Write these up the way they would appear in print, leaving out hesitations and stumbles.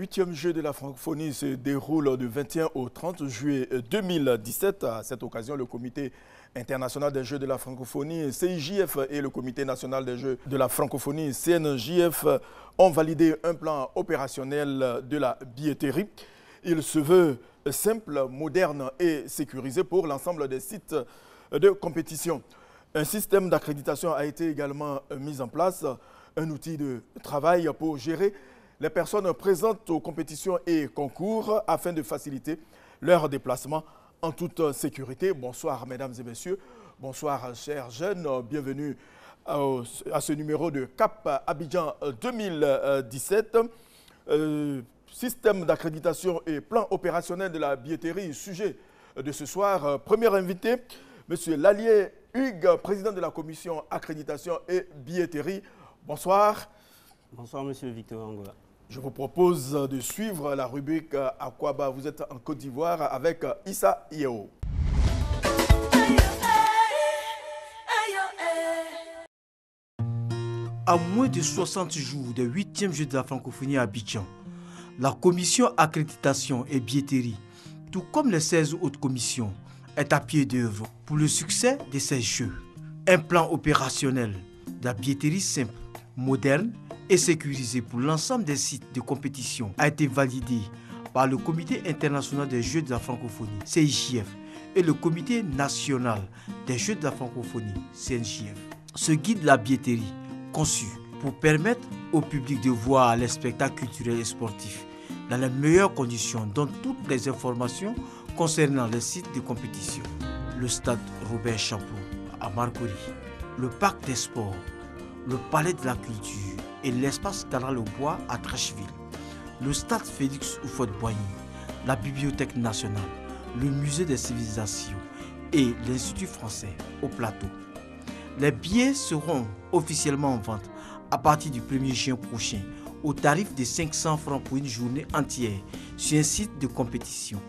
8e Jeux de la francophonie se déroulent du 21 au 30 juillet 2017. À cette occasion, le Comité international des Jeux de la francophonie, CIJF, et le Comité national des Jeux de la francophonie, CNJF, ont validé un plan opérationnel de la billetterie. Il se veut simple, moderne et sécurisé pour l'ensemble des sites de compétition. Un système d'accréditation a été également mis en place, un outil de travail pour gérer les personnes présentes aux compétitions et concours afin de faciliter leur déplacement en toute sécurité. Bonsoir mesdames et messieurs, bonsoir chers jeunes, bienvenue à ce numéro de Cap Abidjan 2017. Système d'accréditation et plan opérationnel de la billetterie, sujet de ce soir. Premier invité, monsieur Lallier Hugues, président de la commission accréditation et billetterie. Bonsoir. Bonsoir monsieur Victor Angola. Je vous propose de suivre la rubrique Akwaba. Vous êtes en Côte d'Ivoire avec Issa Yeo. À moins de 60 jours des 8e Jeux de la francophonie à Abidjan, la commission accréditation et billetterie, tout comme les 16 autres commissions, est à pied d'œuvre pour le succès de ces Jeux. Un plan opérationnel de la billetterie simple, moderne et sécurisé pour l'ensemble des sites de compétition a été validé par le Comité international des Jeux de la francophonie, CIJF, et le Comité national des Jeux de la francophonie, CNJF. Ce guide de la billetterie, conçu pour permettre au public de voir les spectacles culturels et sportifs dans les meilleures conditions, donne toutes les informations concernant les sites de compétition. Le stade Robert Champoux à Marcory, le parc des sports, le palais de la culture et l'espace Canal au Bois à Trècheville, le stade Félix Houphouët-Boigny, la bibliothèque nationale, le musée des civilisations et l'Institut français au Plateau. Les billets seront officiellement en vente à partir du 1er juin prochain au tarif de 500 francs pour une journée entière sur un site de compétition.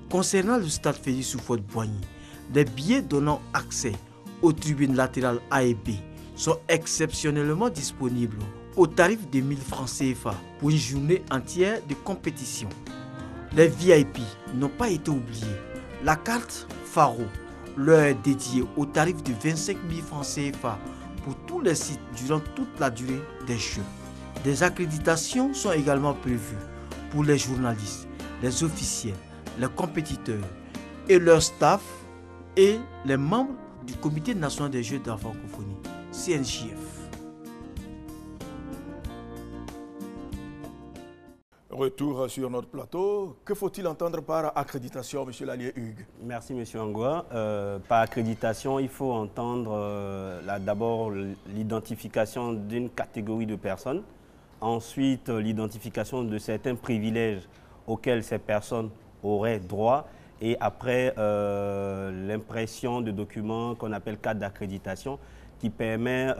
Concernant le stade Félix Houphouët-Boigny, les billets donnant accès aux tribunes latérales A et B sont exceptionnellement disponibles au tarif de 1000 francs CFA pour une journée entière de compétition. Les VIP n'ont pas été oubliés. La carte Faro leur est dédiée au tarif de 25 000 francs CFA pour tous les sites durant toute la durée des Jeux. Des accréditations sont également prévues pour les journalistes, les officiels, les compétiteurs et leur staff et les membres du Comité national des Jeux de la francophonie, CNJF. Retour sur notre plateau. Que faut-il entendre par accréditation, M. Lallier Hugues? Merci M. Angoua. Par accréditation, il faut entendre d'abord l'identification d'une catégorie de personnes, ensuite l'identification de certains privilèges auxquels ces personnes auraient droit, et après l'impression de documents qu'on appelle carte d'accréditation, qui permet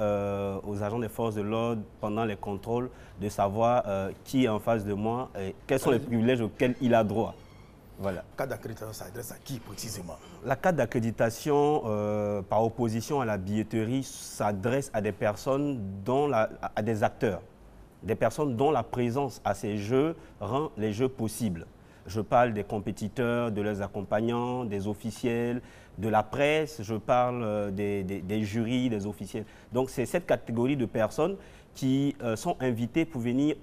aux agents des forces de l'ordre, pendant les contrôles, de savoir qui est en face de moi et quels sont les privilèges auxquels il a droit. Voilà. La carte d'accréditation s'adresse à qui précisément? La carte d'accréditation, par opposition à la billetterie, s'adresse à des personnes, à des acteurs, des personnes dont la présence à ces jeux rend les jeux possibles. Je parle des compétiteurs, de leurs accompagnants, des officiels, de la presse, je parle des jurys, des officiels. Donc c'est cette catégorie de personnes qui sont invitées pour venir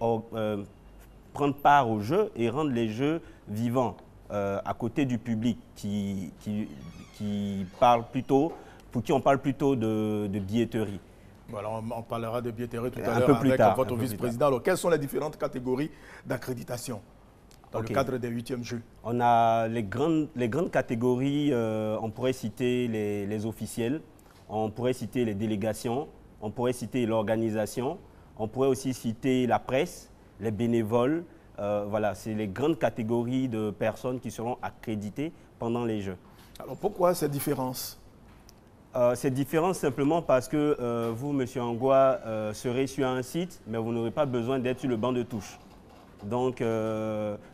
prendre part aux jeux et rendre les jeux vivants à côté du public pour qui on parle plutôt de billetterie. Voilà, on parlera de billetterie tout à l'heure avec votre vice-président. Alors, quelles sont les différentes catégories d'accréditation dans le cadre des 8e Jeux? On a les grandes catégories, on pourrait citer les officiels, on pourrait citer les délégations, on pourrait citer l'organisation, on pourrait aussi citer la presse, les bénévoles. Voilà, c'est les grandes catégories de personnes qui seront accréditées pendant les Jeux. Alors pourquoi cette différence? C'est différent simplement parce que vous, M. Angoua, serez sur un site, mais vous n'aurez pas besoin d'être sur le banc de touche. Donc,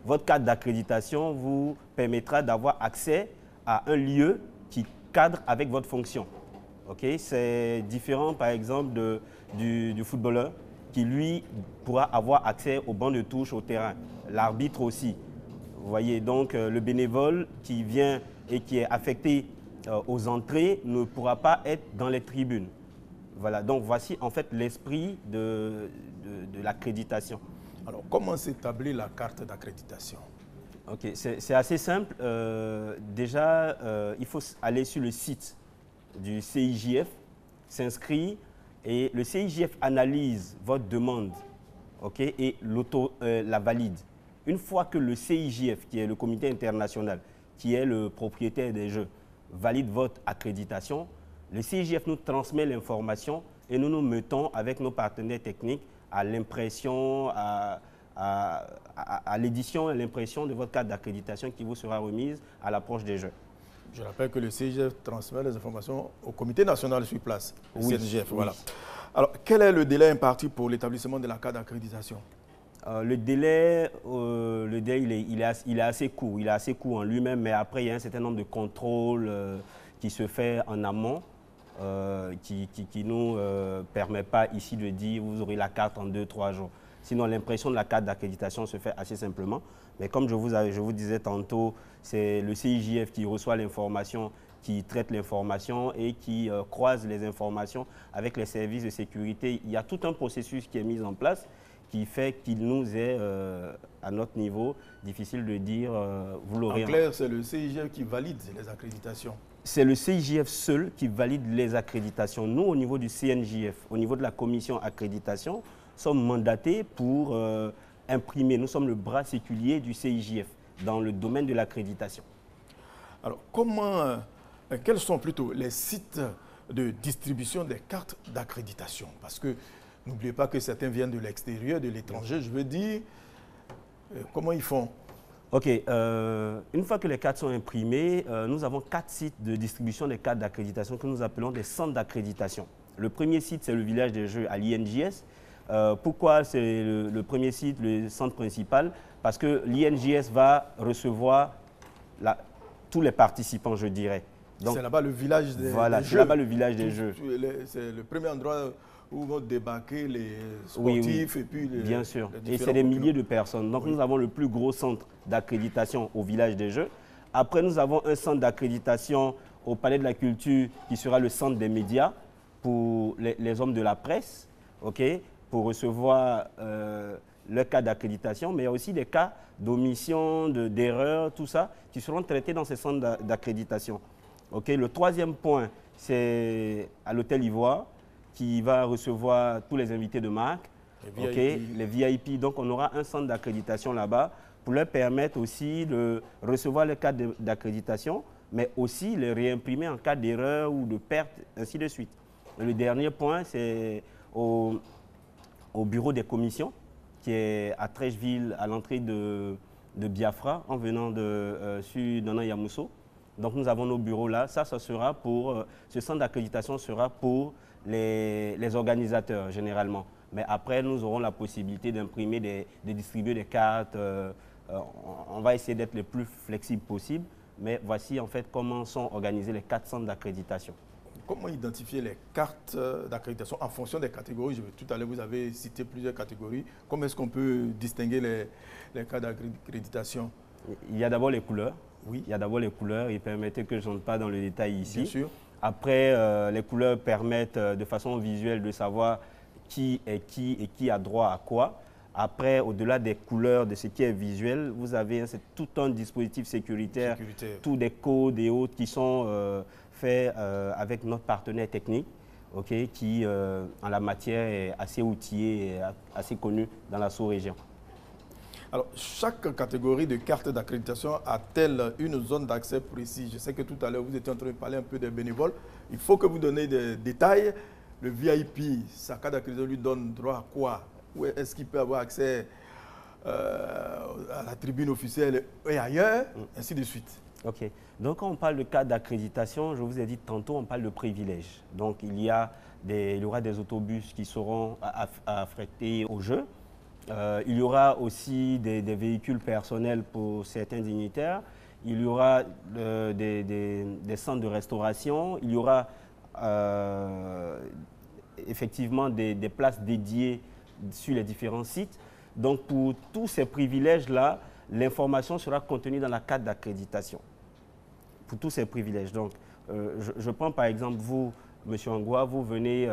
votre carte d'accréditation vous permettra d'avoir accès à un lieu qui cadre avec votre fonction. Okay? C'est différent, par exemple, du footballeur qui lui pourra avoir accès au banc de touche, au terrain. L'arbitre aussi. Vous voyez, donc le bénévole qui vient et qui est affecté aux entrées ne pourra pas être dans les tribunes. Voilà, donc voici en fait l'esprit de l'accréditation. Alors, comment s'établit la carte d'accréditation? Ok, c'est assez simple. Déjà, il faut aller sur le site du CIJF, s'inscrire et le CIJF analyse votre demande, ok, et la valide. Une fois que le CIJF, qui est le comité international, qui est le propriétaire des jeux, valide votre accréditation, le CIJF nous transmet l'information et nous nous mettons avec nos partenaires techniques à l'impression, à l'édition et l'impression de votre carte d'accréditation qui vous sera remise à l'approche des jeux. Je rappelle que le CIJF transmet les informations au comité national sur place, le CNGF. Oui. Voilà. Alors, quel est le délai imparti pour l'établissement de la carte d'accréditation? Le délai, il est assez court. Il est assez court en lui-même, mais après, il y a un certain nombre de contrôles qui se fait en amont, qui ne nous permet pas ici de dire vous aurez la carte en 2-3 jours. Sinon, l'impression de la carte d'accréditation se fait assez simplement. Mais comme je vous disais tantôt, c'est le CIJF qui reçoit l'information, qui traite l'information et qui croise les informations avec les services de sécurité. Il y a tout un processus qui est mis en place qui fait qu'il nous est, à notre niveau, difficile de dire, vous l'aurez. En clair, c'est le CIJF qui valide les accréditations. C'est le CIJF seul qui valide les accréditations. Nous, au niveau du CNJF, au niveau de la commission accréditation, sommes mandatés pour imprimer. Nous sommes le bras séculier du CIJF dans le domaine de l'accréditation. Alors, quels sont plutôt les sites de distribution des cartes d'accréditation? Parce que n'oubliez pas que certains viennent de l'extérieur, de l'étranger, je veux dire. Comment ils font? Ok, une fois que les cartes sont imprimées, nous avons 4 sites de distribution des cartes d'accréditation que nous appelons des centres d'accréditation. Le premier site, c'est le village des Jeux à l'INJS. Pourquoi c'est le premier site, le centre principal? Parce que l'INJS va recevoir tous les participants, je dirais. C'est là-bas le village des Jeux. Voilà, c'est là-bas le village des Jeux. C'est le premier endroit où vont débarquer les sportifs et puis les... Bien sûr, et c'est des milliers de personnes. Donc nous avons le plus gros centre d'accréditation au village des Jeux. Après, nous avons un centre d'accréditation au Palais de la Culture qui sera le centre des médias pour les hommes de la presse, okay, pour recevoir le cas d'accréditation, mais il y a aussi des cas d'omission, d'erreur, tout ça, qui seront traités dans ces centres d'accréditation. Okay. Le troisième point, c'est à l'Hôtel Ivoire, qui va recevoir tous les invités de marque, les VIP. Donc, on aura un centre d'accréditation là-bas pour leur permettre aussi de recevoir le cas d'accréditation, mais aussi les réimprimer en cas d'erreur ou de perte, ainsi de suite. Et le dernier point, c'est au bureau des commissions, qui est à Trècheville, à l'entrée de Biafra, en venant sur Nana Yamoussoukro. Donc, nous avons nos bureaux là. Ça sera pour, ce centre d'accréditation sera pour les organisateurs, généralement. Mais après, nous aurons la possibilité d'imprimer, de distribuer des cartes. On va essayer d'être le plus flexible possible. Mais voici, en fait, comment sont organisés les 4 centres d'accréditation. Comment identifier les cartes d'accréditation en fonction des catégories? Tout à l'heure, vous avez cité plusieurs catégories. Comment est-ce qu'on peut distinguer les cartes d'accréditation? Il y a d'abord les couleurs. Oui. Il y a d'abord les couleurs. Il permettait que je n'entre pas dans le détail ici. Bien sûr. Après, les couleurs permettent de façon visuelle de savoir qui est qui et qui a droit à quoi. Après, au-delà des couleurs, de ce qui est visuel, vous avez tout un dispositif sécuritaire, tous des codes et autres qui sont faits avec notre partenaire technique, okay, qui, en la matière, est assez outillé et assez connu dans la sous-région. Alors, chaque catégorie de carte d'accréditation a-t-elle une zone d'accès précise? Je sais que tout à l'heure, vous étiez en train de parler un peu des bénévoles. Il faut que vous donniez des détails. Le VIP, sa carte d'accréditation lui donne droit à quoi? Où est-ce qu'il peut avoir accès à la tribune officielle et ailleurs, ainsi de suite? Ok. Donc, quand on parle de carte d'accréditation, je vous ai dit tantôt, on parle de privilèges. Donc, il y aura des autobus qui seront affrétés au jeu. Il y aura aussi des véhicules personnels pour certains dignitaires. Il y aura des centres de restauration. Il y aura effectivement des places dédiées sur les différents sites. Donc pour tous ces privilèges-là, l'information sera contenue dans la carte d'accréditation. Pour tous ces privilèges. Donc je prends par exemple vous, M. Angoua, vous venez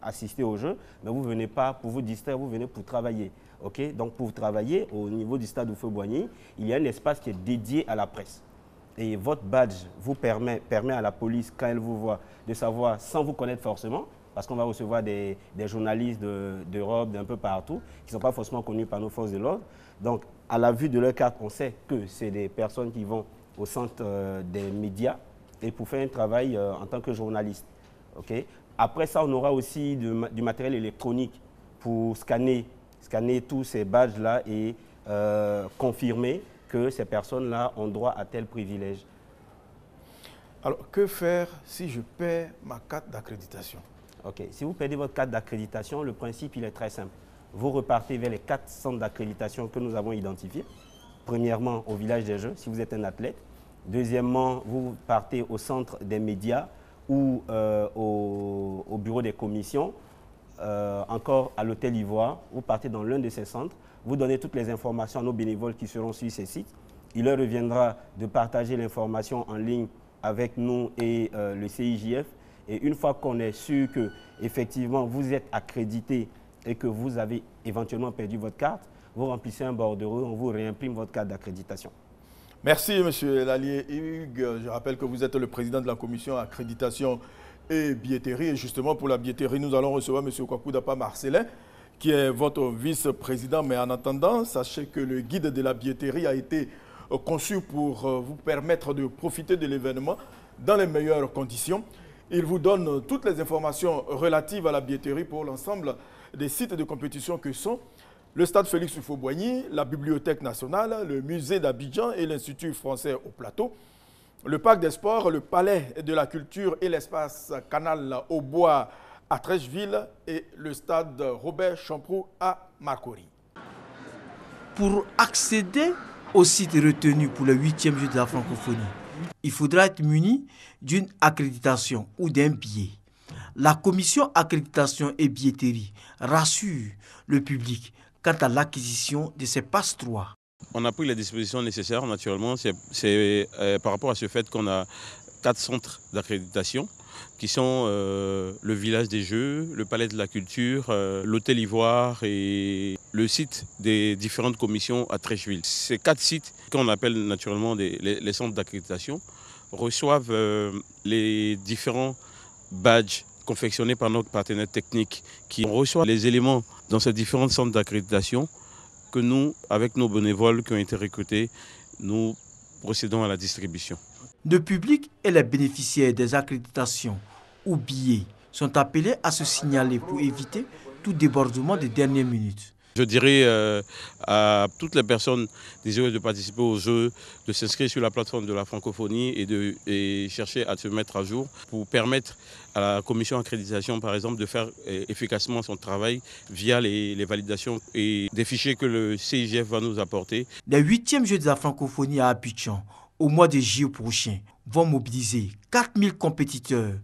assister au jeu, mais vous ne venez pas pour vous distraire, vous venez pour travailler. Okay? Donc pour travailler, au niveau du stade Houphouët-Boigny, il y a un espace qui est dédié à la presse. Et votre badge vous permet à la police, quand elle vous voit, de savoir, sans vous connaître forcément, parce qu'on va recevoir des journalistes d'Europe, d'un peu partout, qui ne sont pas forcément connus par nos forces de l'ordre. Donc, à la vue de leur carte, on sait que c'est des personnes qui vont au centre des médias et pour faire un travail en tant que journaliste. Okay? Après ça, on aura aussi du matériel électronique pour scanner tous ces badges-là et confirmer que ces personnes-là ont droit à tel privilège. Alors, que faire si je perds ma carte d'accréditation? Ok. Si vous perdez votre carte d'accréditation, le principe il est très simple. Vous repartez vers les 4 centres d'accréditation que nous avons identifiés. Premièrement, au village des Jeux, si vous êtes un athlète. Deuxièmement, vous partez au centre des médias ou au bureau des commissions. Encore à l'hôtel Ivoire, vous partez dans l'un de ces centres. Vous donnez toutes les informations à nos bénévoles qui seront sur ces sites. Il leur reviendra de partager l'information en ligne avec nous et le CIJF. Et une fois qu'on est sûr que effectivement vous êtes accrédité et que vous avez éventuellement perdu votre carte, vous remplissez un bordereau, on vous réimprime votre carte d'accréditation. Merci, M. Lallié Hugues. Je rappelle que vous êtes le président de la commission accréditation et billetterie. Et justement, pour la billetterie, nous allons recevoir M. Kwaku Dapa Marcelin, qui est votre vice-président. Mais en attendant, sachez que le guide de la billetterie a été conçu pour vous permettre de profiter de l'événement dans les meilleures conditions. Il vous donne toutes les informations relatives à la billetterie pour l'ensemble des sites de compétition que sont le stade Félix Houphouët-Boigny, la Bibliothèque nationale, le musée d'Abidjan et l'Institut français au Plateau, le parc des sports, le palais de la culture et l'espace canal au bois à Trècheville et le stade Robert Champroux à Marcory. Pour accéder au site retenu pour le 8e jeu de la francophonie, il faudra être muni d'une accréditation ou d'un billet. La commission accréditation et billetterie rassure le public quant à l'acquisition de ces passe-droits. On a pris les dispositions nécessaires, naturellement. C'est par rapport à ce fait qu'on a 4 centres d'accréditation qui sont le village des Jeux, le palais de la culture, l'hôtel Ivoire et le site des différentes commissions à Trècheville. Ces 4 sites, qu'on appelle naturellement les centres d'accréditation, reçoivent les différents badges confectionnés par notre partenaire technique qui reçoit les éléments dans ces différents centres d'accréditation que nous, avec nos bénévoles qui ont été recrutés, nous procédons à la distribution. Le public et les bénéficiaires des accréditations ou billets sont appelés à se signaler pour éviter tout débordement de dernière minute. Je dirais à toutes les personnes désireuses de participer aux Jeux de s'inscrire sur la plateforme de la francophonie et chercher à se mettre à jour pour permettre à la commission accréditation, par exemple, de faire efficacement son travail via les validations et des fichiers que le CIGF va nous apporter. Les 8e Jeux de la francophonie à Abidjan, au mois de juillet prochain, vont mobiliser 4000 compétiteurs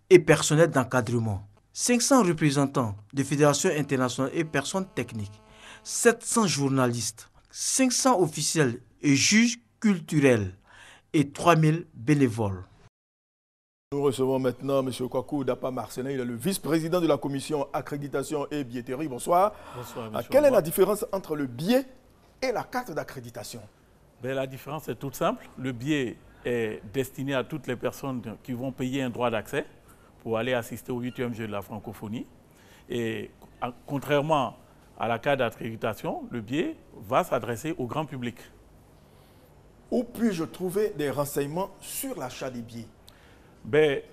et personnels d'encadrement, 500 représentants de fédérations internationales et personnes techniques, 700 journalistes, 500 officiels et juges culturels et 3000 bénévoles. Nous recevons maintenant M. Kwaku Dapa Marcelin, il est le vice-président de la commission accréditation et billetterie. Bonsoir. Bonsoir, monsieur. Quelle est la différence entre le billet et la carte d'accréditation? La différence est toute simple. Le billet est destiné à toutes les personnes qui vont payer un droit d'accès pour aller assister au 8e jeu de la francophonie. Et contrairement à la carte d'accréditation, le billet va s'adresser au grand public. Où puis-je trouver des renseignements sur l'achat des billets?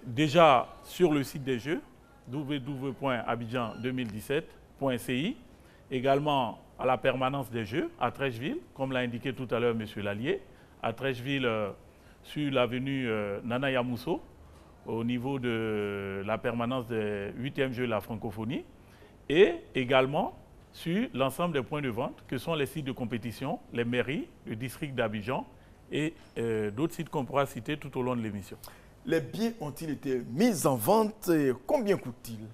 Déjà sur le site des Jeux, www.abidjan2017.ci, également à la permanence des Jeux à Trècheville, comme l'a indiqué tout à l'heure M. Lallié, à Trècheville sur l'avenue Nana Yamousso, au niveau de la permanence des 8e Jeux de la francophonie, et également sur l'ensemble des points de vente que sont les sites de compétition, les mairies, le district d'Abidjan et d'autres sites qu'on pourra citer tout au long de l'émission. Les billets ont-ils été mis en vente et combien coûtent-ils?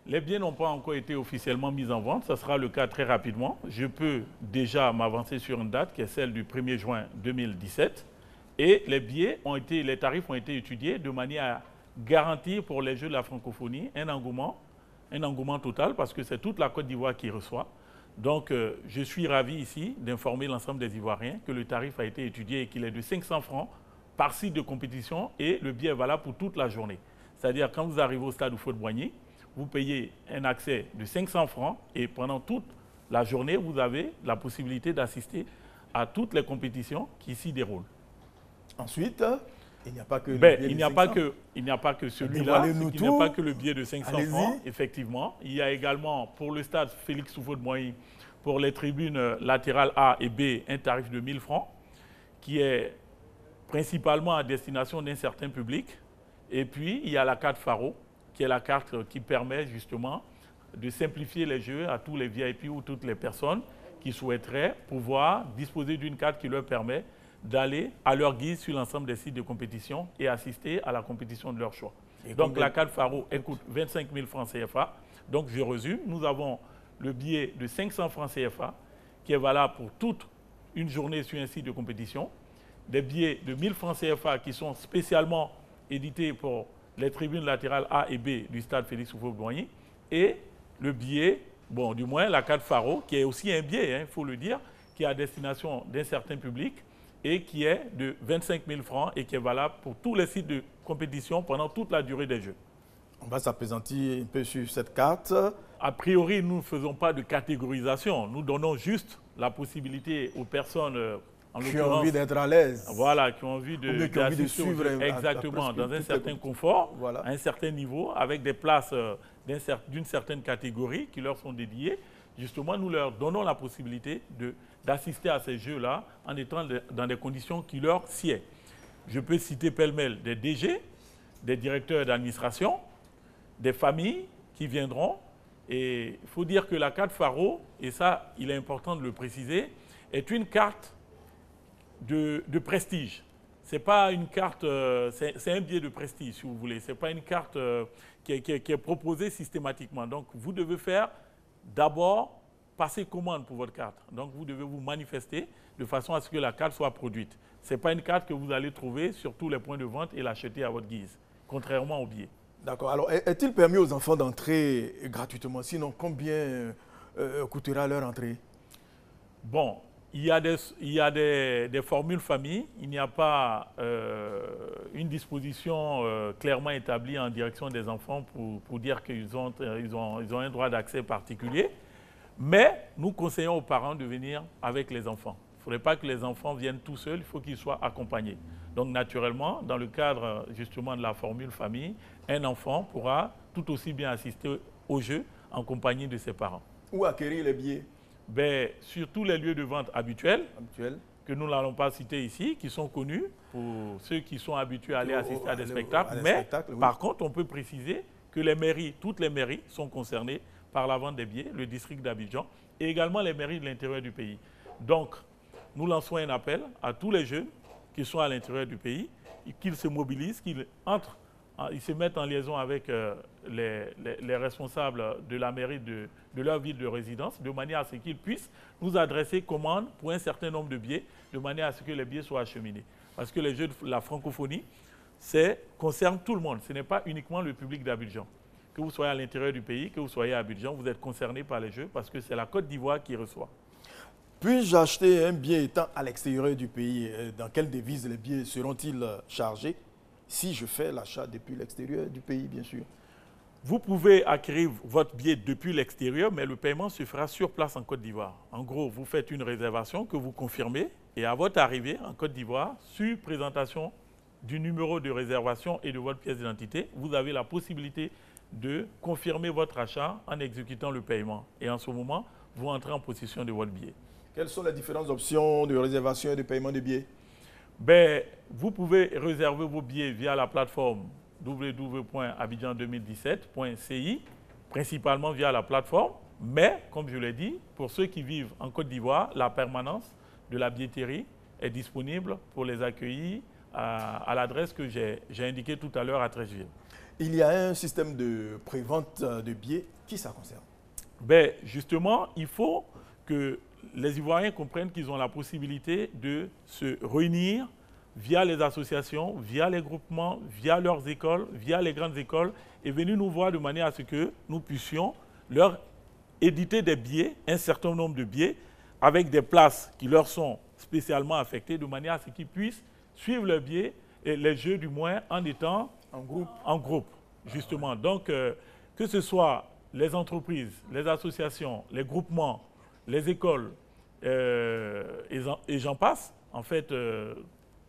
Les billets n'ont pas encore été officiellement mis en vente. Ce sera le cas très rapidement. Je peux déjà m'avancer sur une date qui est celle du 1er juin 2017. Et les tarifs ont été étudiés de manière à garantir pour les Jeux de la francophonie un engouement total parce que c'est toute la Côte d'Ivoire qui reçoit. Donc, je suis ravi ici d'informer l'ensemble des Ivoiriens que le tarif a été étudié et qu'il est de 500 francs par site de compétition et le billet est valable pour toute la journée. C'est-à-dire, quand vous arrivez au stade Houphouët-Boigny, vous payez un accès de 500 francs et pendant toute la journée, vous avez la possibilité d'assister à toutes les compétitions qui s'y déroulent. Ensuite, il n'y a pas que il n'y a pas que celui-là, il n'y a pas que le billet de 500 francs, effectivement. Il y a également pour le stade Félix Houphouët-Boigny, pour les tribunes latérales A et B, un tarif de 1000 francs qui est principalement à destination d'un certain public. Et puis, il y a la carte Faro, qui est la carte qui permet justement de simplifier les jeux à tous les VIP ou toutes les personnes qui souhaiteraient pouvoir disposer d'une carte qui leur permet d'aller à leur guise sur l'ensemble des sites de compétition et assister à la compétition de leur choix. Donc la carte Faro, elle coûte 25 000 francs CFA. Donc je résume, nous avons le billet de 500 francs CFA qui est valable pour toute une journée sur un site de compétition, des billets de 1000 francs CFA qui sont spécialement édités pour les tribunes latérales A et B du stade Félix Houphouët-Boigny et le billet, bon du moins la carte Faro, qui est aussi un billet, il faut le dire, qui est à destination d'un certain public et qui est de 25 000 francs et qui est valable pour tous les sites de compétition pendant toute la durée des Jeux. On va s'appesantir un peu sur cette carte. A priori, nous ne faisons pas de catégorisation. Nous donnons juste la possibilité aux personnes qui ont envie d'être à l'aise. Voilà, qui ont envie de suivre exactement, dans un certain confort, voilà, à un certain niveau, avec des places d'une certaine catégorie qui leur sont dédiées. Justement, nous leur donnons la possibilité d'assister à ces jeux-là en étant dans des conditions qui leur sied. Je peux citer pêle-mêle des DG, des directeurs d'administration, des familles qui viendront. Et il faut dire que la carte Faro, et ça, il est important de le préciser, est une carte de prestige. Ce n'est pas une carte, c'est un billet de prestige, si vous voulez. Ce n'est pas une carte qui est proposée systématiquement. Donc, vous devez faire d'abord passer commande pour votre carte. Donc, vous devez vous manifester de façon à ce que la carte soit produite. Ce n'est pas une carte que vous allez trouver sur tous les points de vente et l'acheter à votre guise, contrairement au billet. D'accord. Alors, est-il permis aux enfants d'entrer gratuitement? Sinon, combien coûtera leur entrée? Bon, il y a des formules famille. Il n'y a pas une disposition clairement établie en direction des enfants pour dire qu'ils ont un droit d'accès particulier. Mais nous conseillons aux parents de venir avec les enfants. Il ne faudrait pas que les enfants viennent tout seuls, il faut qu'ils soient accompagnés. Donc naturellement, dans le cadre justement de la formule famille, un enfant pourra tout aussi bien assister au jeu en compagnie de ses parents. Où acquérir les billets? Ben, sur tous les lieux de vente habituels, que nous n'allons pas citer ici, qui sont connus pour ceux qui sont habitués à aller assister à des spectacles. Mais par contre, on peut préciser que les mairies, toutes les mairies sont concernées par la vente des billets, le district d'Abidjan et également les mairies de l'intérieur du pays. Donc, nous lançons un appel à tous les jeunes qui sont à l'intérieur du pays, qu'ils se mobilisent, qu'ils entrent, ils se mettent en liaison avec les responsables de la mairie de leur ville de résidence, de manière à ce qu'ils puissent nous adresser commande pour un certain nombre de billets, de manière à ce que les billets soient acheminés. Parce que les Jeux de la francophonie, concerne tout le monde, ce n'est pas uniquement le public d'Abidjan. Que vous soyez à l'intérieur du pays, que vous soyez à Abidjan, vous êtes concerné par les Jeux parce que c'est la Côte d'Ivoire qui reçoit. Puis-je acheter un billet étant à l'extérieur du pays? Dans quelle devise les billets seront-ils chargés si je fais l'achat depuis l'extérieur du pays, bien sûr? Vous pouvez acquérir votre billet depuis l'extérieur, mais le paiement se fera sur place en Côte d'Ivoire. En gros, vous faites une réservation que vous confirmez et à votre arrivée en Côte d'Ivoire, sur présentation du numéro de réservation et de votre pièce d'identité, vous avez la possibilité de confirmer votre achat en exécutant le paiement. Et en ce moment, vous entrez en possession de votre billet. Quelles sont les différentes options de réservation et de paiement de billets? Ben, vous pouvez réserver vos billets via la plateforme www.abidjan2017.ci, principalement via la plateforme. Mais, comme je l'ai dit, pour ceux qui vivent en Côte d'Ivoire, la permanence de la billetterie est disponible pour les accueillir à l'adresse que j'ai indiquée tout à l'heure à Treichville. Il y a un système de prévente de billets. Qui ça concerne? Ben, justement, il faut que les Ivoiriens comprennent qu'ils ont la possibilité de se réunir via les associations, via les groupements, via leurs écoles, via les grandes écoles, et venir nous voir de manière à ce que nous puissions leur éditer des billets, un certain nombre de billets, avec des places qui leur sont spécialement affectées, de manière à ce qu'ils puissent suivre leurs billets, et les jeux du moins, en étant en groupe, justement. Donc, que ce soit les entreprises, les associations, les groupements, les écoles, et j'en passe, en fait,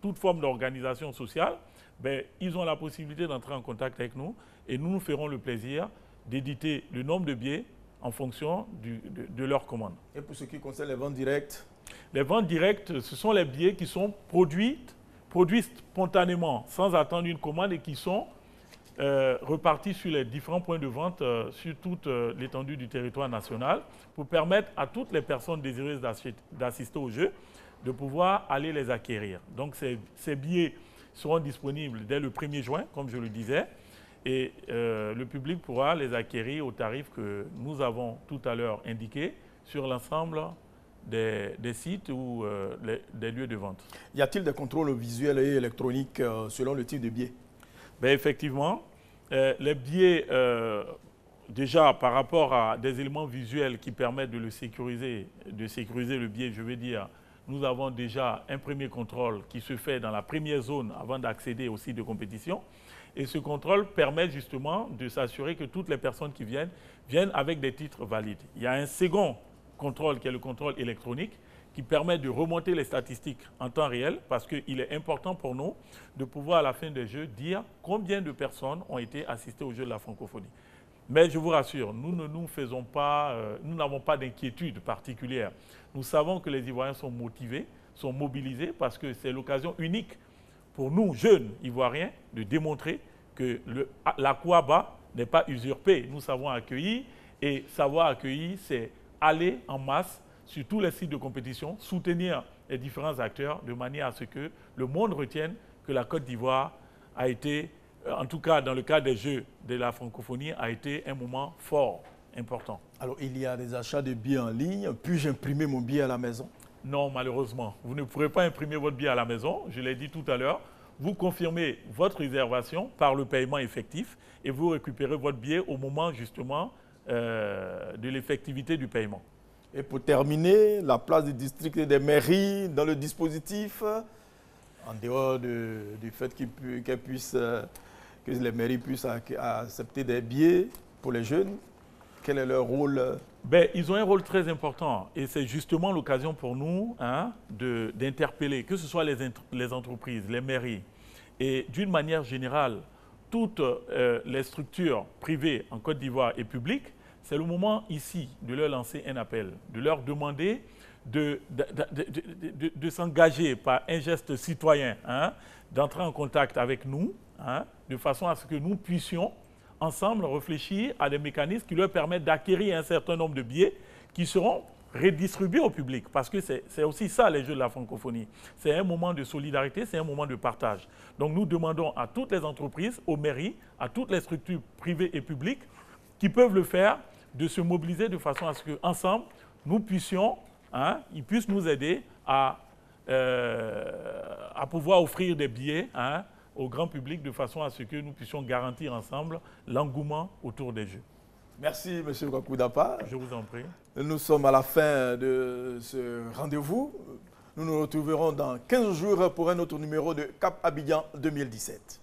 toute forme d'organisation sociale, ben, ils ont la possibilité d'entrer en contact avec nous et nous nous ferons le plaisir d'éditer le nombre de billets en fonction de leur commande. Et pour ce qui concerne les ventes directes? Les ventes directes, ce sont les billets qui sont produits spontanément, sans attendre une commande et qui sont repartis sur les différents points de vente sur toute l'étendue du territoire national pour permettre à toutes les personnes désireuses d'assister au jeu de pouvoir aller les acquérir. Donc ces billets seront disponibles dès le 1er juin, comme je le disais, et le public pourra les acquérir au tarif que nous avons tout à l'heure indiqué sur l'ensemble des sites ou des lieux de vente. Y a-t-il des contrôles visuels et électroniques selon le type de billet? Ben, effectivement, les billets, déjà par rapport à des éléments visuels qui permettent de sécuriser le billet, je veux dire, nous avons déjà un premier contrôle qui se fait dans la première zone avant d'accéder au site de compétition. Et ce contrôle permet justement de s'assurer que toutes les personnes qui viennent avec des titres valides. Il y a un second contrôle qui est le contrôle électronique qui permet de remonter les statistiques en temps réel parce qu'il est important pour nous de pouvoir à la fin des Jeux dire combien de personnes ont été assistées aux Jeux de la francophonie. Mais je vous rassure, nous n'avons pas d'inquiétude particulière. Nous savons que les Ivoiriens sont motivés, sont mobilisés parce que c'est l'occasion unique pour nous, jeunes Ivoiriens, de démontrer que la Kouaba n'est pas usurpée. Nous savons accueillir et savoir accueillir, c'est aller en masse sur tous les sites de compétition, soutenir les différents acteurs de manière à ce que le monde retienne que la Côte d'Ivoire a été, en tout cas dans le cadre des Jeux de la francophonie, a été un moment fort, important. Alors, il y a des achats de billets en ligne. Puis-je imprimer mon billet à la maison? Non, malheureusement. Vous ne pourrez pas imprimer votre billet à la maison. Je l'ai dit tout à l'heure. Vous confirmez votre réservation par le paiement effectif et vous récupérez votre billet au moment justement de l'effectivité du paiement. Et pour terminer, la place du district et des mairies dans le dispositif, en dehors du fait que les mairies puissent accepter des billets pour les jeunes, quel est leur rôle? Ben, ils ont un rôle très important et c'est justement l'occasion pour nous d'interpeller, que ce soit les entreprises, les mairies et d'une manière générale, toutes les structures privées en Côte d'Ivoire et publiques. C'est le moment ici de leur lancer un appel, de leur demander de s'engager par un geste citoyen, d'entrer en contact avec nous, de façon à ce que nous puissions ensemble réfléchir à des mécanismes qui leur permettent d'acquérir un certain nombre de billets qui seront redistribués au public. Parce que c'est aussi ça les Jeux de la francophonie. C'est un moment de solidarité, c'est un moment de partage. Donc nous demandons à toutes les entreprises, aux mairies, à toutes les structures privées et publiques qui peuvent le faire, de se mobiliser de façon à ce qu'ensemble, nous puissions, ils puissent nous aider à pouvoir offrir des billets au grand public de façon à ce que nous puissions garantir ensemble l'engouement autour des Jeux. Merci, M. Kwaku Dampah. Je vous en prie. Nous sommes à la fin de ce rendez-vous. Nous nous retrouverons dans 15 jours pour un autre numéro de Cap Abidjan 2017.